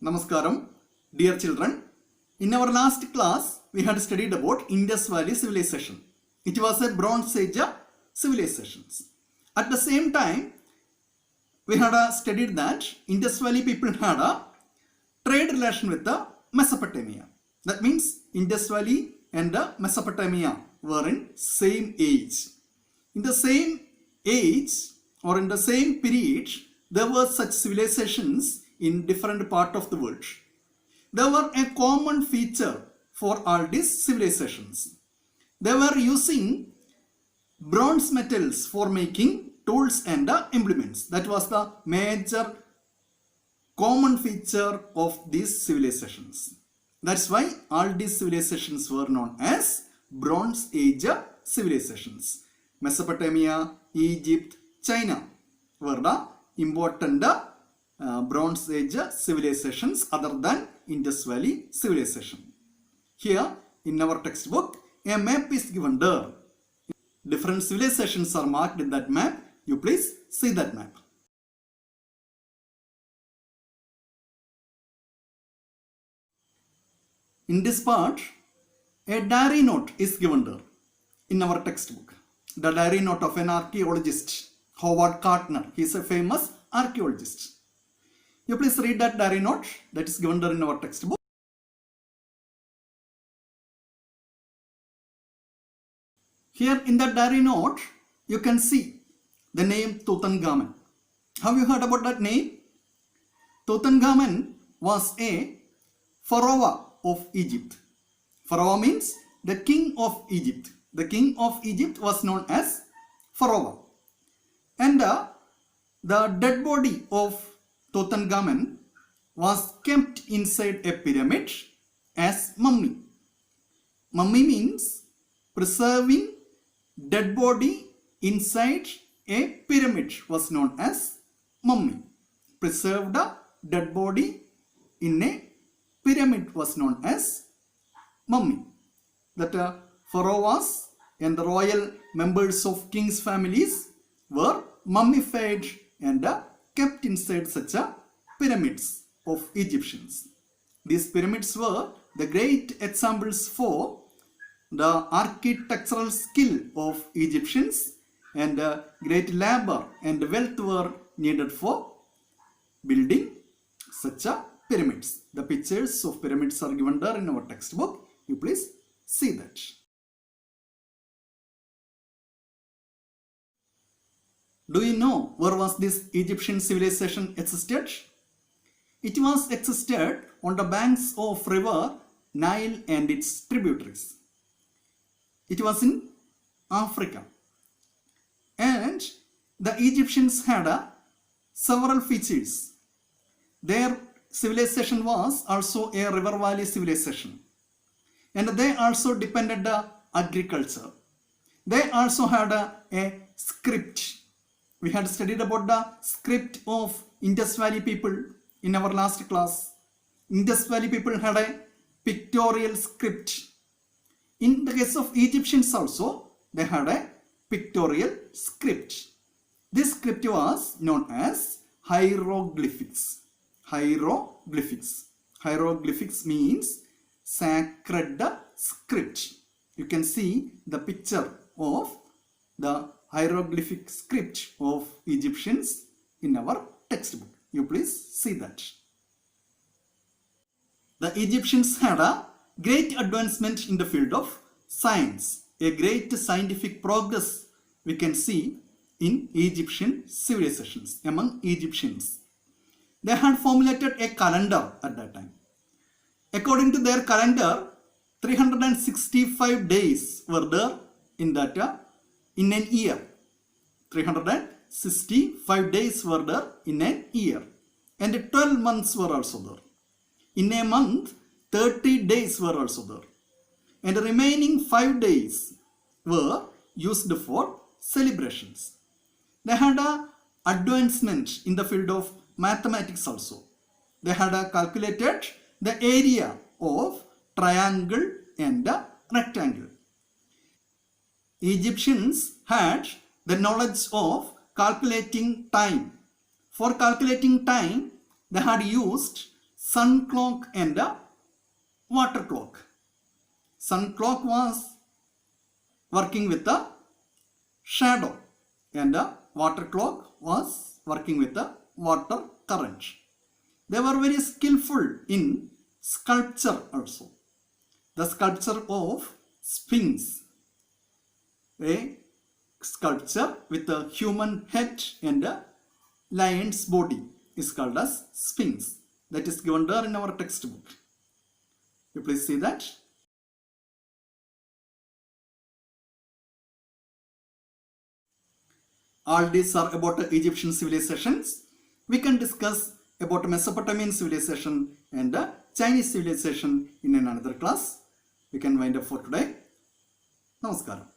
Namaskaram, dear children. In our last class, we had studied about Indus Valley civilization. It was a Bronze Age civilization. At the same time, we had studied that Indus Valley people had a trade relation with the Mesopotamia. That means Indus Valley and Mesopotamia were in same age. In the same age or in the same period, there were such civilizations in different parts of the world. There were a common feature for all these civilizations. They were using bronze metals for making tools and implements. That was the major common feature of these civilizations. That's why all these civilizations were known as Bronze Age civilizations. Mesopotamia, Egypt, China were the important Bronze Age civilizations other than Indus Valley civilization. Here in our textbook, a map is given there. Different civilizations are marked in that map. You please see that map. In this part, a diary note is given there in our textbook. The diary note of an archaeologist, Howard Carter. He is a famous archaeologist. You please read that diary note that is given there in our textbook. Here in that diary note, you can see the name Tutankhamun. Have you heard about that name? Tutankhamun was a pharaoh of Egypt. Pharaoh means the king of Egypt. The king of Egypt was known as Pharaoh. And the dead body of Tutankhamun was kept inside a pyramid as mummy. Mummy means preserving dead body inside a pyramid was known as mummy. Preserved dead body in a pyramid was known as mummy. That pharaohs and the royal members of kings' families were mummified and kept inside such pyramids of Egyptians. These pyramids were the great examples for the architectural skill of Egyptians, and great labor and wealth were needed for building such pyramids. The pictures of pyramids are given there in our textbook. You please see that. Do you know where was this Egyptian civilization existed? It was existed on the banks of river Nile and its tributaries. It was in Africa. And the Egyptians had several features. Their civilization was also a river valley civilization. And they also depended on agriculture. They also had a script. We had studied about the script of Indus Valley people in our last class. Indus Valley people had a pictorial script. In the case of Egyptians also, they had a pictorial script. This script was known as hieroglyphics. Hieroglyphics. Hieroglyphics means sacred script. You can see the picture of the hieroglyphic script of Egyptians in our textbook. You please see that. The Egyptians had a great advancement in the field of science. A great scientific progress we can see in Egyptian civilizations, among Egyptians. They had formulated a calendar at that time. According to their calendar, 365 days were there in that in an year. 365 days were there in an year. And 12 months were also there. In a month, 30 days were also there. And the remaining 5 days were used for celebrations. They had an advancement in the field of mathematics also. They had calculated the area of triangle and rectangle. Egyptians had the knowledge of calculating time. For calculating time, they had used sun clock and a water clock. Sun clock was working with the shadow and the water clock was working with the water current. They were very skillful in sculpture also. The sculpture of Sphinx, a sculpture with a human head and a lion's body, is called as Sphinx. That is given there in our textbook. You please see that. All these are about Egyptian civilizations. We can discuss about Mesopotamian civilization and Chinese civilization in another class. We can wind up for today. Namaskaram.